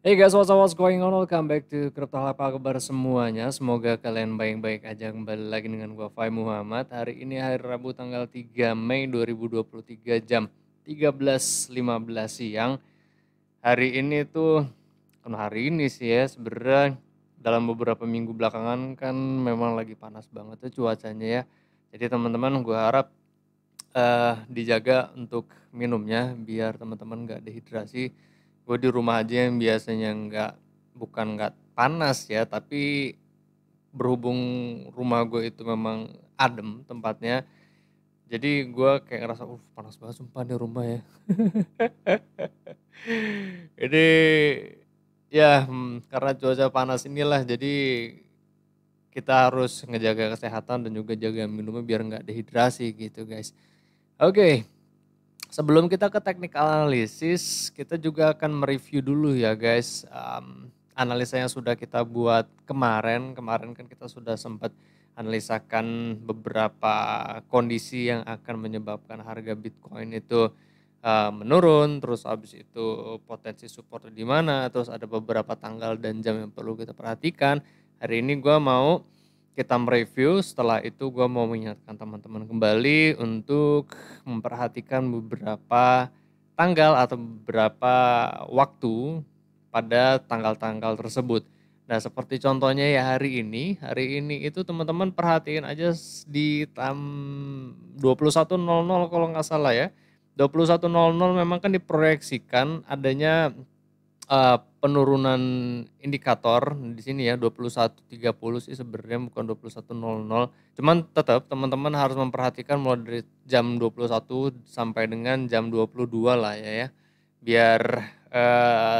Hey guys, what's going on? Welcome back to Crypto Hub, apa kabar semuanya? Semoga kalian baik-baik aja. Kembali lagi dengan gua Fai Muhammad. Hari ini hari Rabu tanggal 3 Mei 2023 jam 13.15 siang. Hari ini tuh, bukan hari ini sih ya, sebenarnya dalam beberapa minggu belakangan kan memang lagi panas banget tuh cuacanya ya. Jadi teman-teman gue harap dijaga untuk minumnya biar teman-teman nggak dehidrasi. Gue di rumah aja yang biasanya bukan nggak panas ya, tapi berhubung rumah gue itu memang adem tempatnya, jadi gue kayak ngerasa, panas banget sumpah di rumah ya. Ini ya karena cuaca panas inilah, jadi kita harus ngejaga kesehatan dan juga jaga minumnya biar nggak dehidrasi gitu guys. Oke, sebelum kita ke technical analysis, kita juga akan mereview dulu ya guys, analisa yang sudah kita buat kemarin. Kemarin kan kita sudah sempat analisakan beberapa kondisi yang akan menyebabkan harga Bitcoin itu menurun, terus habis itu potensi support di mana, terus ada beberapa tanggal dan jam yang perlu kita perhatikan. Hari ini gue mau kita mereview, setelah itu gue mau mengingatkan teman-teman kembali untuk memperhatikan beberapa tanggal atau beberapa waktu pada tanggal-tanggal tersebut. Nah seperti contohnya ya hari ini itu teman-teman perhatiin aja di 21.00 kalau nggak salah ya. 21.00 memang kan diproyeksikan adanya penurunan indikator di sini ya 21.30 sih sebenarnya bukan 21.00. Cuman tetap teman-teman harus memperhatikan mulai dari jam 21 sampai dengan jam 22 lah ya. Biar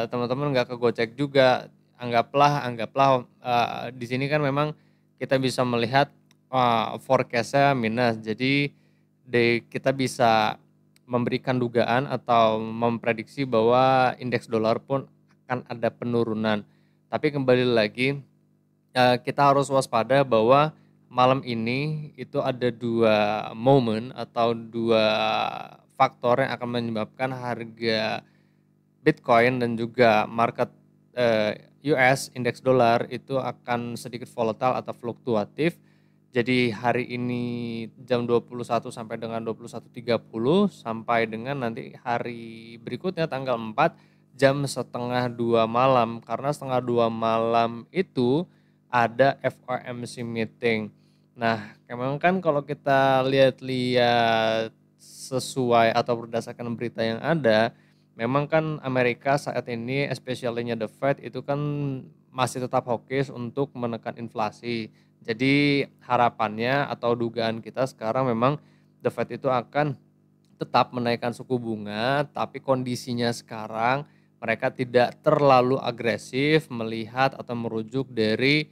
teman-teman nggak kegocek juga. Anggaplah di sini kan memang kita bisa melihat forecast-nya minus. Jadi kita bisa memberikan dugaan atau memprediksi bahwa indeks dolar pun akan ada penurunan. Tapi kembali lagi kita harus waspada bahwa malam ini itu ada dua momen atau dua faktor yang akan menyebabkan harga Bitcoin dan juga market US indeks dolar itu akan sedikit volatile atau fluktuatif. Jadi hari ini jam 21 sampai dengan 21.30 sampai dengan nanti hari berikutnya tanggal 4 jam setengah 2 malam. Karena setengah 2 malam itu ada FOMC meeting. Nah, memang kan kalau kita lihat-lihat sesuai atau berdasarkan berita yang ada, memang kan Amerika saat ini especially-nya The Fed itu kan masih tetap hawkish untuk menekan inflasi. Jadi harapannya atau dugaan kita sekarang memang The Fed itu akan tetap menaikkan suku bunga, tapi kondisinya sekarang mereka tidak terlalu agresif melihat atau merujuk dari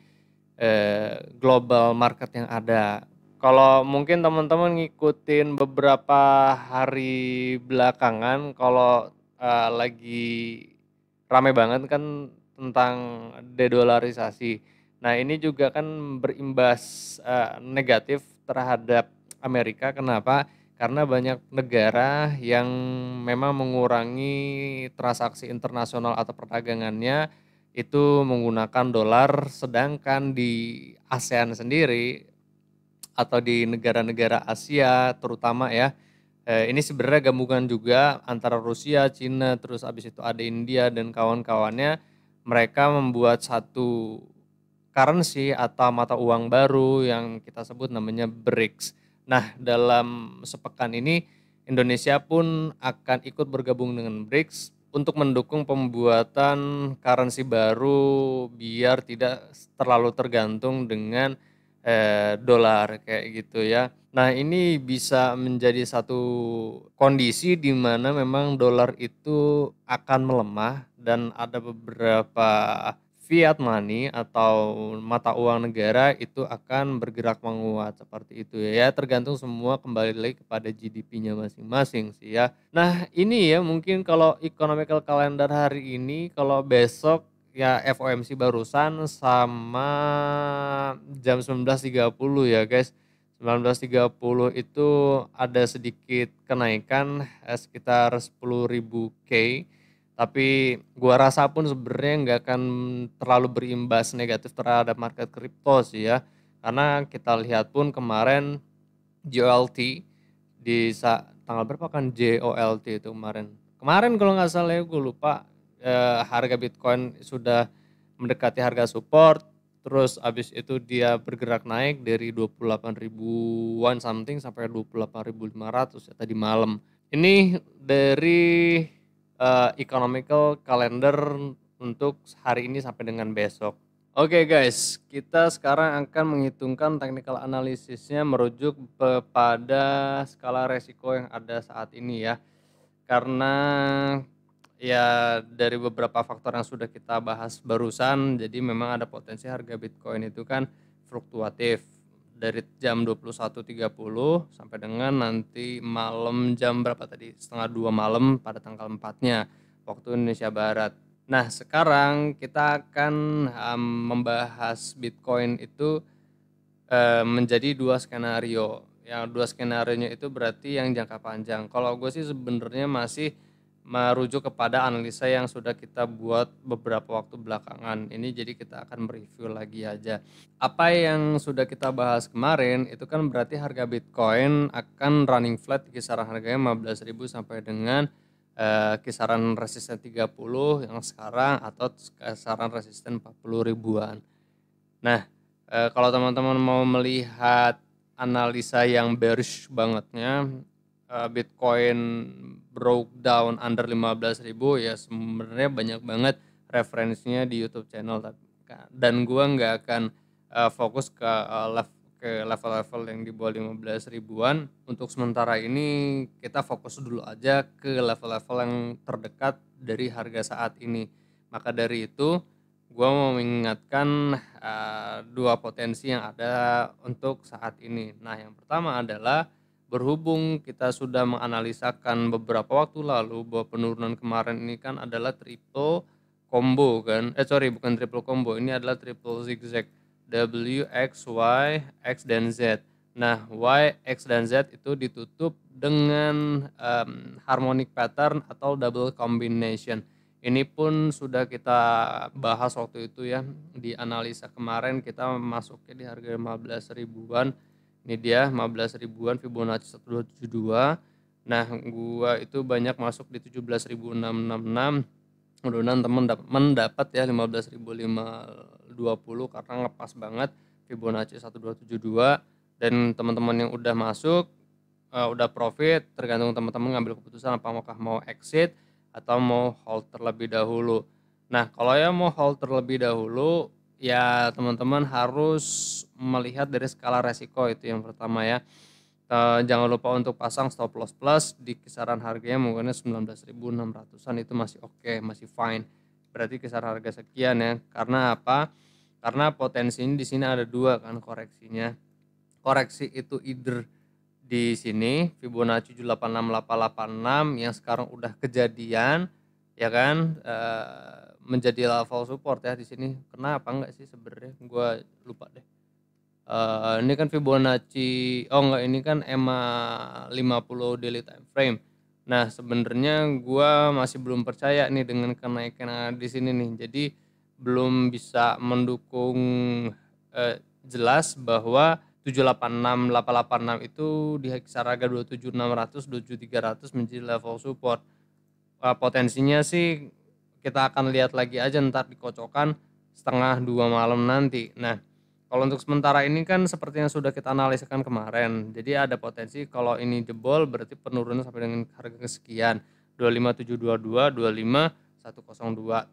global market yang ada. Kalau mungkin teman-teman ngikutin beberapa hari belakangan, kalau lagi rame banget kan tentang dedolarisasi. Nah ini juga kan berimbas negatif terhadap Amerika. Kenapa? Karena banyak negara yang memang mengurangi transaksi internasional atau perdagangannya itu menggunakan dolar, sedangkan di ASEAN sendiri atau di negara-negara Asia terutama ya, ini sebenarnya gabungan juga antara Rusia, Cina, terus habis itu ada India dan kawan-kawannya. Mereka membuat satu currency atau mata uang baru yang kita sebut namanya BRICS. Nah, dalam sepekan ini Indonesia pun akan ikut bergabung dengan BRICS untuk mendukung pembuatan currency baru biar tidak terlalu tergantung dengan dolar kayak gitu ya. Nah, ini bisa menjadi satu kondisi di mana memang dolar itu akan melemah dan ada beberapa fiat money atau mata uang negara itu akan bergerak menguat seperti itu ya. Tergantung semua kembali lagi kepada GDP-nya masing-masing sih ya. Nah, ini ya mungkin kalau economical calendar hari ini, kalau besok ya FOMC barusan sama jam 19.30 ya guys. 19.30 itu ada sedikit kenaikan sekitar 10.000 K. Tapi gua rasa pun sebenarnya nggak akan terlalu berimbas negatif terhadap market kripto sih ya. Karena kita lihat pun kemarin JOLT tanggal berapa kan JOLT itu kemarin. Kemarin kalau nggak salah ya gue lupa, harga Bitcoin sudah mendekati harga support, terus abis itu dia bergerak naik dari 28 ribuan something sampai 28.500 ya tadi malam. Ini dari economical calendar untuk hari ini sampai dengan besok. Oke guys, kita sekarang akan menghitungkan technical analisisnya merujuk kepada skala resiko yang ada saat ini ya. Karena ya dari beberapa faktor yang sudah kita bahas barusan, jadi memang ada potensi harga Bitcoin itu kan fluktuatif dari jam 21.30 sampai dengan nanti malam jam berapa tadi? Setengah 2 malam pada tanggal 4-nya waktu Indonesia Barat. Nah, sekarang kita akan membahas Bitcoin itu menjadi 2 skenario. Yang 2 skenarionya itu berarti yang jangka panjang. Kalau gue sih sebenarnya masih merujuk kepada analisa yang sudah kita buat beberapa waktu belakangan. Ini jadi kita akan mereview lagi aja. Apa yang sudah kita bahas kemarin itu kan berarti harga Bitcoin akan running flat di kisaran harganya 15.000 sampai dengan kisaran resisten 30 yang sekarang atau kisaran resisten 40 ribuan. Nah, kalau teman-teman mau melihat analisa yang bearish bangetnya, Bitcoin broke down under 15.000 ya sebenarnya banyak banget referensinya di YouTube channel dan gua nggak akan fokus ke level-level yang di bawah 15 ribuan. Untuk sementara ini kita fokus dulu aja ke level-level yang terdekat dari harga saat ini. Maka dari itu gua mau mengingatkan dua potensi yang ada untuk saat ini. Nah, yang pertama adalah berhubung kita sudah menganalisakan beberapa waktu lalu bahwa penurunan kemarin ini kan adalah triple combo kan. Sorry, bukan triple combo, ini adalah triple zigzag. W, X, Y, X dan Z. Nah, Y, X dan Z itu ditutup dengan harmonic pattern atau double combination. Ini pun sudah kita bahas waktu itu ya, di analisa kemarin kita masuknya di harga 15 ribuan. Ini dia 15 ribuan Fibonacci 1272. Nah, gua itu banyak masuk di 17.666. Mudah-mudahan teman dapat ya 15.520 karena ngepas banget Fibonacci 1272. Dan teman-teman yang udah masuk udah profit, tergantung teman-teman ngambil keputusan apakah mau exit atau mau hold terlebih dahulu. Nah, kalau ya mau hold terlebih dahulu, ya teman-teman harus melihat dari skala resiko itu yang pertama ya. Jangan lupa untuk pasang stop loss plus di kisaran harganya mungkin 19.600-an itu masih oke, masih fine. Berarti kisaran harga sekian ya. Karena apa? Karena potensinya di sini ada dua kan koreksinya. Koreksi itu either di sini Fibonacci 786886 yang sekarang udah kejadian ya kan, menjadi level support ya di sini. Kenapa enggak sih sebenarnya? Gua lupa deh. Ini kan Fibonacci, oh enggak, ini kan EMA 50 daily time frame. Nah, sebenarnya gua masih belum percaya nih dengan kenaikan yang ada di sini nih. Jadi belum bisa mendukung jelas bahwa 786886 itu di kisaran harga 27.600, 27.300 menjadi level support. Potensinya sih kita akan lihat lagi aja ntar dikocokkan setengah 2 malam nanti. Nah, kalau untuk sementara ini kan seperti yang sudah kita analisakan kemarin. Jadi ada potensi kalau ini jebol berarti penurunan sampai dengan harga kesekian 25722, 25102.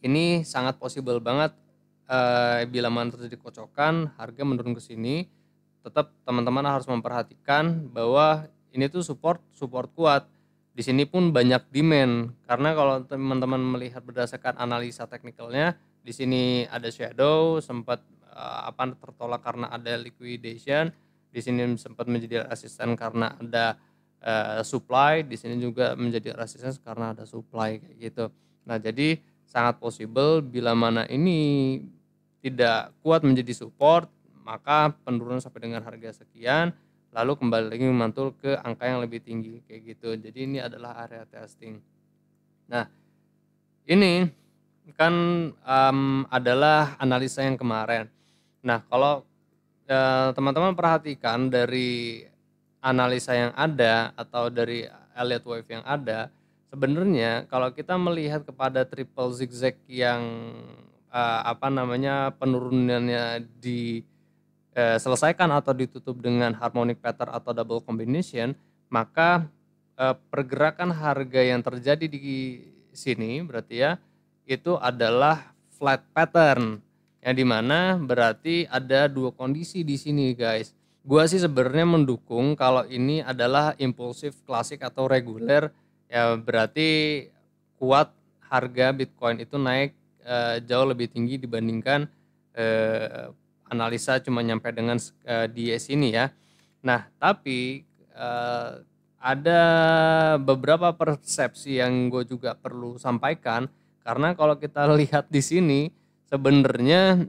Ini sangat possible banget bila mana terjadi kocokan harga menurun ke sini. Tetap teman-teman harus memperhatikan bahwa ini tuh support kuat. Di sini pun banyak demand karena kalau teman-teman melihat berdasarkan analisa teknikalnya di sini ada shadow sempat tertolak karena ada liquidation, di sini sempat menjadi resisten karena ada supply, di sini juga menjadi resisten karena ada supply kayak gitu. Nah, jadi sangat possible bila mana ini tidak kuat menjadi support, maka penurunan sampai dengan harga sekian lalu kembali lagi memantul ke angka yang lebih tinggi kayak gitu. Jadi ini adalah area testing. Nah, ini kan, adalah analisa yang kemarin. Nah, kalau, teman-teman perhatikan dari analisa yang ada atau dari Elliott Wave yang ada, sebenarnya kalau kita melihat kepada triple zigzag yang, penurunannya selesaikan atau ditutup dengan harmonic pattern atau double combination, maka, pergerakan harga yang terjadi di sini berarti ya, itu adalah flat pattern, yang di mana berarti ada 2 kondisi di sini guys. Gua sih sebenarnya mendukung kalau ini adalah impulsif klasik atau reguler, ya berarti kuat harga Bitcoin itu naik, jauh lebih tinggi dibandingkan, eee, analisa cuma nyampe dengan di sini ya. Nah tapi, ada beberapa persepsi yang gue juga perlu sampaikan, karena kalau kita lihat di sini sebenarnya,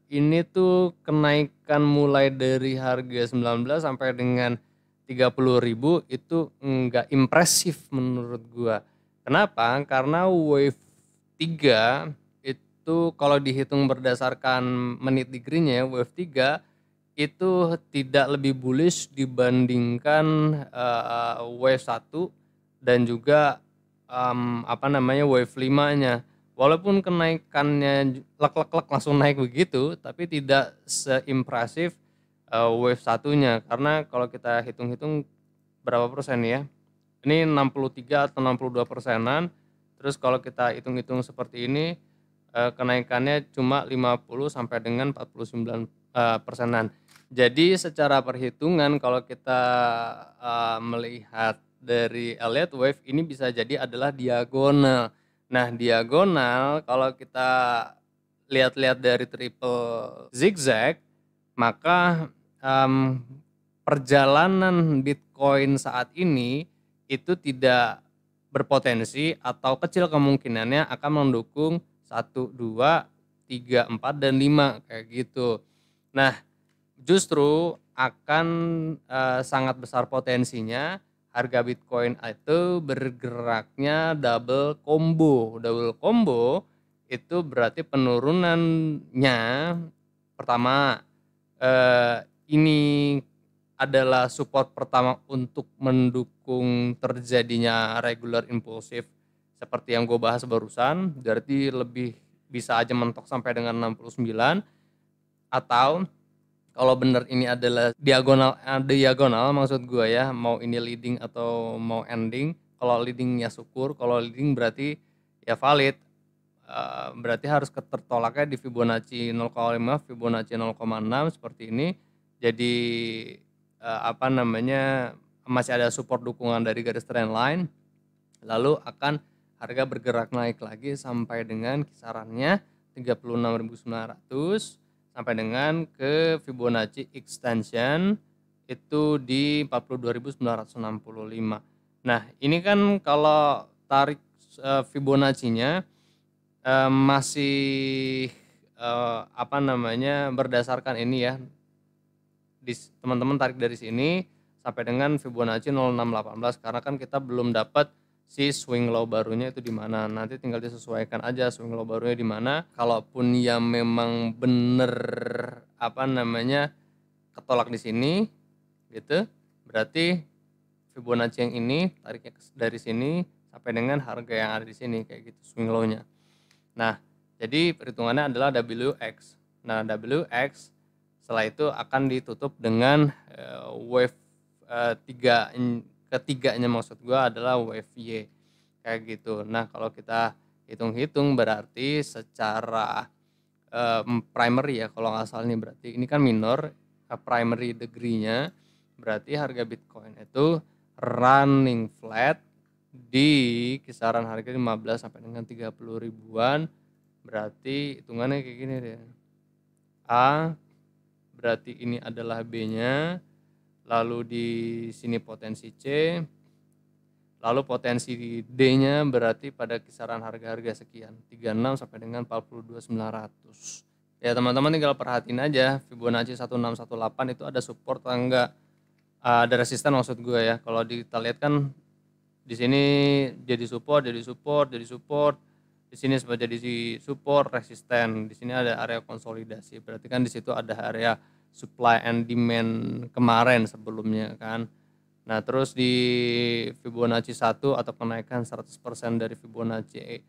ini tuh kenaikan mulai dari harga 19 sampai dengan 30.000 itu enggak impresif menurut gua. Kenapa? Karena wave 3 itu kalau dihitung berdasarkan menit degree-nya ya, wave 3 itu tidak lebih bullish dibandingkan, wave 1 dan juga, wave 5-nya. Walaupun kenaikannya langsung naik begitu, tapi tidak seimpresif, wave 1-nya. Karena kalau kita hitung-hitung berapa persen ya, ini 63 atau 62 persenan, terus kalau kita hitung-hitung seperti ini, kenaikannya cuma 50 sampai dengan 49, persenan. Jadi secara perhitungan kalau kita, melihat dari Elliott Wave ini bisa jadi adalah diagonal. Nah diagonal kalau kita lihat-lihat dari triple zigzag, maka, perjalanan Bitcoin saat ini itu tidak berpotensi atau kecil kemungkinannya akan mendukung 1, 2, 3, 4, dan 5 kayak gitu. Nah, justru akan, sangat besar potensinya harga Bitcoin itu bergeraknya double combo. Double combo itu berarti penurunannya pertama, ini adalah support pertama untuk mendukung terjadinya regular impulsif seperti yang gue bahas barusan, berarti lebih bisa aja mentok sampai dengan 69, atau kalau benar ini adalah diagonal maksud gue ya, mau ini leading atau mau ending. Kalau leading ya syukur, kalau leading berarti ya valid. Berarti harus tertolaknya di Fibonacci 0,5, Fibonacci 0,6 seperti ini. Jadi, masih ada support dukungan dari garis trend line, lalu akan harga bergerak naik lagi sampai dengan kisarannya 36.900 sampai dengan ke Fibonacci extension itu di 42.965. Nah, ini kan kalau tarik, Fibonacci-nya, masih, berdasarkan ini ya, teman-teman tarik dari sini sampai dengan Fibonacci 0618 karena kan kita belum dapat si swing low barunya itu di mana. Nanti tinggal disesuaikan aja swing low barunya di mana. Kalaupun ya memang bener ketolak di sini gitu, berarti Fibonacci yang ini tariknya dari sini sampai dengan harga yang ada di sini kayak gitu swing low-nya. Nah, jadi perhitungannya adalah WX. Nah, WX setelah itu akan ditutup dengan wave ketiganya maksud gua adalah wave Y kayak gitu. Nah, kalau kita hitung-hitung berarti secara primary ya kalau nggak salah nih, berarti ini kan minor, primary degree-nya berarti harga Bitcoin itu running flat di kisaran harga 15 sampai dengan 30 ribuan. Berarti hitungannya kayak gini deh. A berarti ini adalah B-nya, lalu di sini potensi C, lalu potensi D-nya berarti pada kisaran harga-harga sekian, 36 sampai dengan 42.900. Ya teman-teman tinggal perhatiin aja Fibonacci 1618 itu ada support atau enggak, ada resisten maksud gue ya. Kalau kita lihat kan Di sini jadi support, jadi support, jadi support. Di sini sempat jadi support, resisten. Di sini ada area konsolidasi. Berarti kan di situ ada area supply and demand kemarin sebelumnya kan. Nah, terus di Fibonacci 1 atau kenaikan 100% dari Fibonacci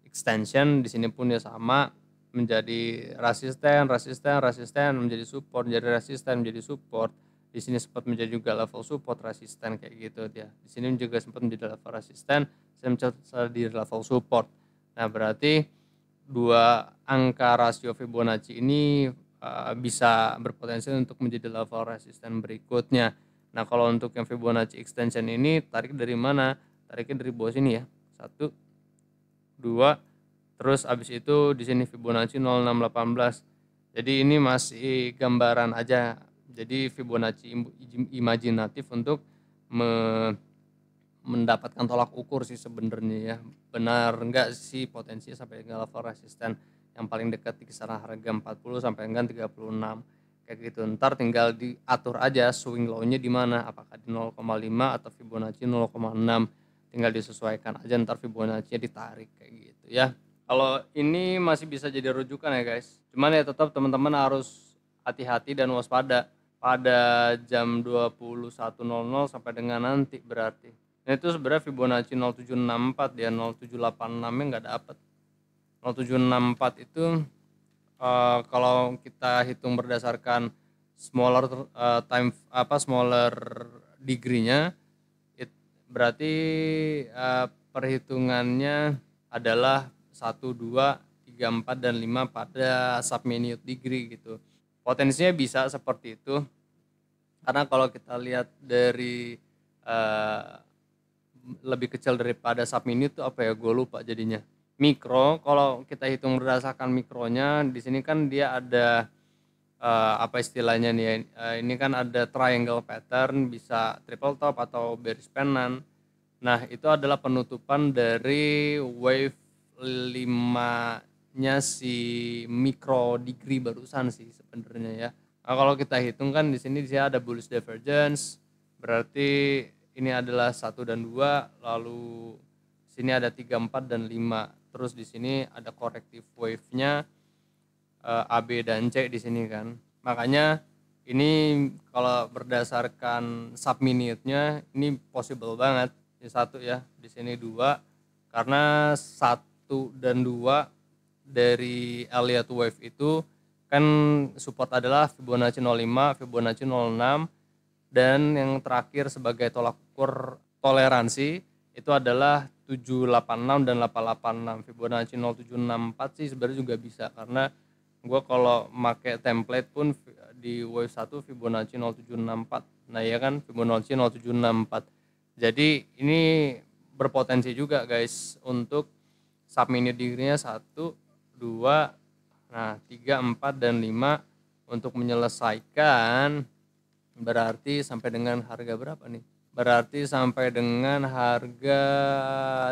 extension di sini pun ya sama, menjadi resisten, resisten, resisten, menjadi support, menjadi resisten, menjadi support. Di sini sempat menjadi juga level support, resisten kayak gitu dia. Di sini juga sempat menjadi level resisten, saya di level support. Nah, berarti dua angka rasio Fibonacci ini bisa berpotensi untuk menjadi level resisten berikutnya. Nah, kalau untuk yang Fibonacci extension ini tarik dari mana? Tariknya dari bawah sini ya. 1, 2, terus abis itu di sini Fibonacci 0618. Jadi ini masih gambaran aja. Jadi Fibonacci imajinatif untuk mendapatkan tolak ukur sih sebenarnya ya. Benar enggak sih potensinya sampai ke level resisten yang paling dekat di kisaran harga 40 sampai dengan 36 kayak gitu. Ntar tinggal diatur aja swing low-nya di mana, apakah di 0,5 atau Fibonacci 0,6. Tinggal disesuaikan aja ntar Fibonacci-nya ditarik kayak gitu ya. Kalau ini masih bisa jadi rujukan ya guys. Cuman ya tetap teman-teman harus hati-hati dan waspada pada jam 21.00 sampai dengan nanti berarti. Nah, itu sebenarnya Fibonacci 0764 dia 0786-nya nggak dapet. 0764 itu kalau kita hitung berdasarkan smaller smaller degree-nya berarti perhitungannya adalah 1, 2, 3, 4, dan 5 pada sub-minute degree gitu. Potensinya bisa seperti itu. Karena kalau kita lihat dari lebih kecil daripada sub-minute itu apa ya, gue lupa jadinya. Mikro, kalau kita hitung berdasarkan mikronya, di sini kan dia ada apa istilahnya nih, ini kan ada triangle pattern, bisa triple top atau bearish pennant. Nah, itu adalah penutupan dari wave 5-nya si micro degree barusan sih sebenarnya ya. Nah, kalau kita hitung kan di sini dia ada bullish divergence, berarti ini adalah 1 dan 2, lalu sini ada 3, 4, dan 5. Terus di sini ada corrective wave-nya A, B, dan C di sini kan. Makanya ini kalau berdasarkan sub-minute-nya ini possible banget. Ini 1 ya, di sini 2. Karena 1 dan 2 dari Elliott Wave itu kan support adalah Fibonacci 05, Fibonacci 06, dan yang terakhir sebagai tolak ukur toleransi itu adalah 786 dan 886. Fibonacci 0764 sih sebenarnya juga bisa, karena gue kalau pakai template pun di wave 1 Fibonacci 0764. Nah ya kan, Fibonacci 0764. Jadi ini berpotensi juga guys untuk sub-minute degree-nya 1, 2, nah 3, 4, dan 5 untuk menyelesaikan. Berarti sampai dengan harga berapa nih? Berarti sampai dengan harga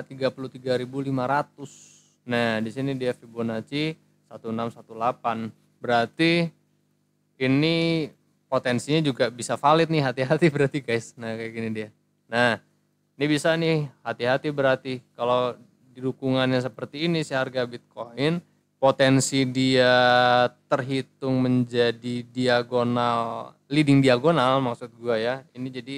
33.500. Nah, di sini dia Fibonacci 1618. Berarti ini potensinya juga bisa valid nih, hati-hati berarti guys. Nah, kayak gini dia. Nah, ini bisa nih, hati-hati berarti kalau di dukungannya seperti ini si harga Bitcoin, potensi dia terhitung menjadi diagonal, leading diagonal maksud gua ya. Ini jadi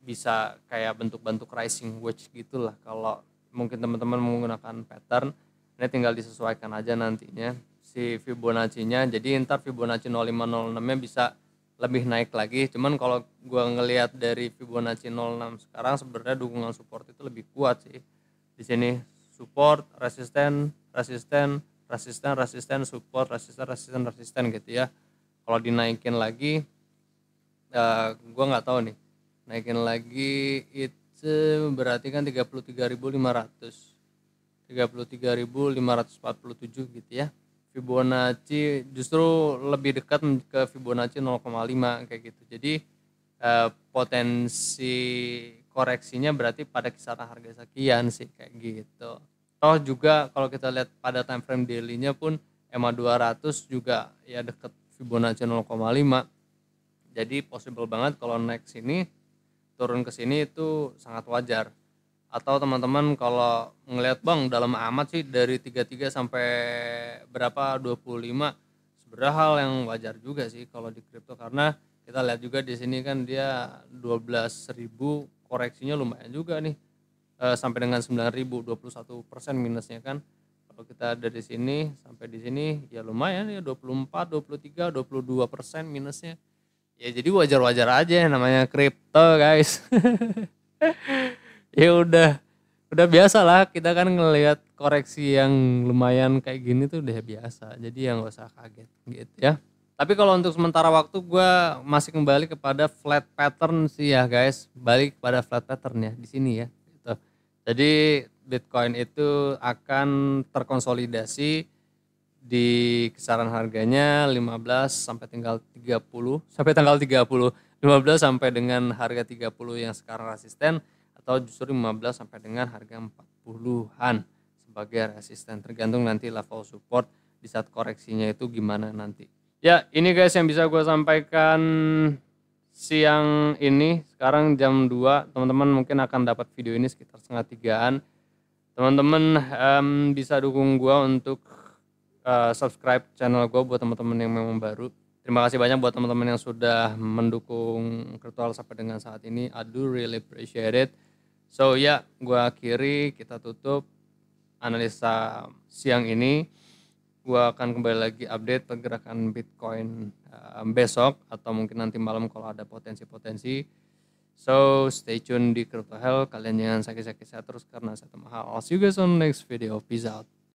bisa kayak bentuk-bentuk rising wedge gitulah kalau mungkin teman-teman menggunakan pattern. Ini tinggal disesuaikan aja nantinya si Fibonacci-nya. Jadi ntar Fibonacci 0506-nya bisa lebih naik lagi. Cuman kalau gua ngelihat dari Fibonacci 06 sekarang sebenarnya dukungan support itu lebih kuat sih. Di sini support, resisten, resisten, resisten, resisten, support, resisten, resisten, resisten gitu ya. Kalau dinaikin lagi gua nggak tahu nih. Naikin lagi itu berarti kan 33.500. 33.547 gitu ya. Fibonacci justru lebih dekat ke Fibonacci 0,5 kayak gitu. Jadi potensi koreksinya berarti pada kisaran harga sekian sih kayak gitu. Toh juga kalau kita lihat pada time frame daily-nya pun EMA 200 juga ya dekat Fibonacci 0,5. Jadi possible banget kalau next ini turun ke sini itu sangat wajar. Atau teman-teman kalau ngelihat Bang dalam amat sih dari 33 sampai berapa 25, sebenarnya hal yang wajar juga sih kalau di kripto, karena kita lihat juga di sini kan dia 12.000, koreksinya lumayan juga nih, sampai dengan 9.000, 21% minusnya kan. Kalau kita dari sini sampai di sini ya lumayan ya, 24, 23, 22% minusnya. Ya jadi wajar-wajar aja namanya kripto guys. Ya udah biasa lah, kita kan ngelihat koreksi yang lumayan kayak gini tuh udah biasa, jadi yang nggak usah kaget gitu ya. Tapi kalau untuk sementara waktu gue masih kembali kepada flat pattern sih ya guys, balik kepada flat pattern ya di sini ya gitu. Jadi Bitcoin itu akan terkonsolidasi di kisaran harganya 15 sampai tanggal 30, sampai tanggal 30, 15 sampai dengan harga 30 yang sekarang resisten, atau justru 15 sampai dengan harga 40-an sebagai resisten, tergantung nanti level support di saat koreksinya itu gimana nanti. Ya ini guys yang bisa gue sampaikan siang ini. Sekarang jam 2, teman-teman mungkin akan dapat video ini sekitar setengah 3-an. Teman-teman bisa dukung gue untuk subscribe channel gue buat teman-teman yang memang baru. Terima kasih banyak buat teman-teman yang sudah mendukung Crypto Hall sampai dengan saat ini. I do really appreciate it. So ya, gue akhiri, kita tutup analisa siang ini. Gue akan kembali lagi update pergerakan Bitcoin besok atau mungkin nanti malam kalau ada potensi-potensi. So stay tune di Crypto Hall. Kalian jangan sakit-sakit sehat terus karena saya mahal. I'll see you guys on next video. Peace out.